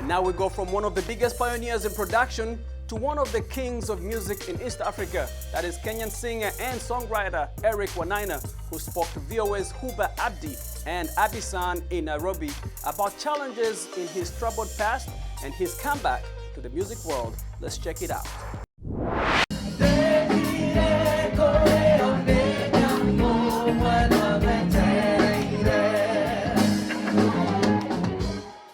Now we go from one of the biggest pioneers in production to one of the kings of music in East Africa. That is Kenyan singer and songwriter Eric Wainaina, who spoke to VOA's Huba Abdi and Abisan in Nairobi about challenges in his troubled past and his comeback to the music world. Let's check it out.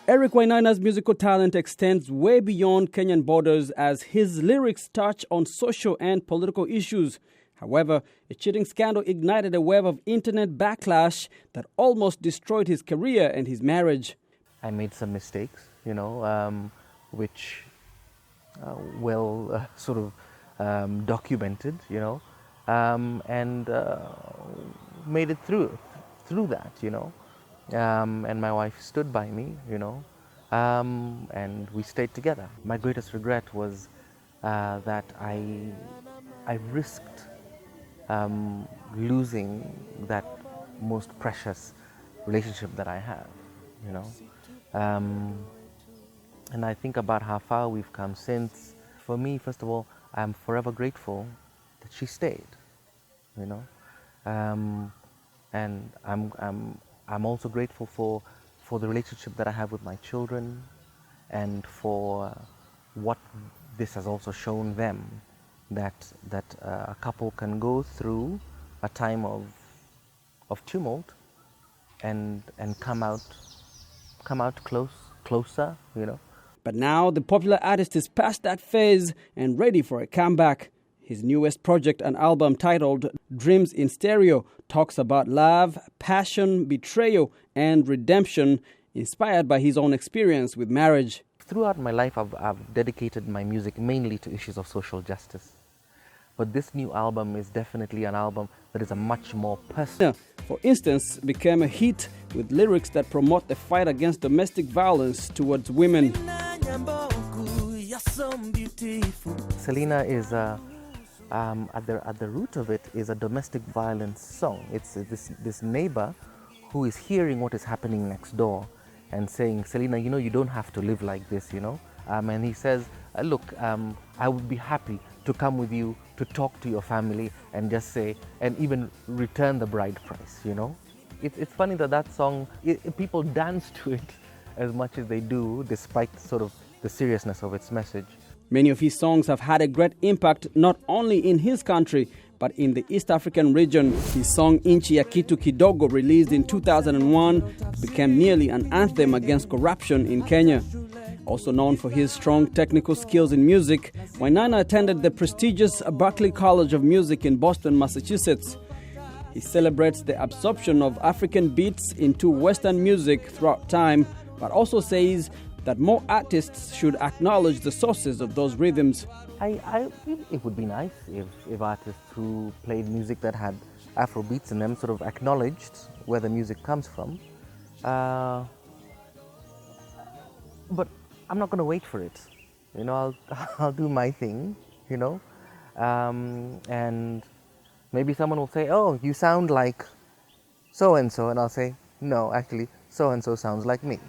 Eric Wainaina's musical talent extends way beyond Kenyan borders as his lyrics touch on social and political issues. However, a cheating scandal ignited a wave of internet backlash that almost destroyed his career and his marriage. I made some mistakes, which documented, and made it through that, and my wife stood by me, and we stayed together. My greatest regret was that I risked losing that most precious relationship that I have, and I think about how far we've come since. For me, first of all, I'm forever grateful that she stayed, and I'm also grateful for the relationship that I have with my children, and for what this has also shown them, that a couple can go through a time of tumult and come out closer, But now the popular artist is past that phase and ready for a comeback. His newest project, an album titled Dreams in Stereo, talks about love, passion, betrayal, and redemption, inspired by his own experience with marriage. Throughout my life, I've dedicated my music mainly to issues of social justice. But this new album is definitely an album that is a much more personal. For instance, became a hit with lyrics that promote the fight against domestic violence towards women. Selena is at the root of it is a domestic violence song. It's this neighbor who is hearing what is happening next door and saying, Selena, you don't have to live like this, and he says, look, I would be happy to come with you to talk to your family and just say, and even return the bride price, It's funny that song, people dance to it as much as they do, despite sort of the seriousness of its message. Many of his songs have had a great impact not only in his country, but in the East African region. His song Inchi ya Kitu Kidogo, released in 2001, became nearly an anthem against corruption in Kenya. Also known for his strong technical skills in music, Wainaina attended the prestigious Berklee College of Music in Boston, Massachusetts. He celebrates the absorption of African beats into Western music throughout time, but also says that more artists should acknowledge the sources of those rhythms. It would be nice if artists who played music that had Afro beats in them sort of acknowledged where the music comes from. But I'm not going to wait for it. I'll do my thing, and maybe someone will say, oh, you sound like so-and-so, and I'll say, no, actually, so-and-so sounds like me,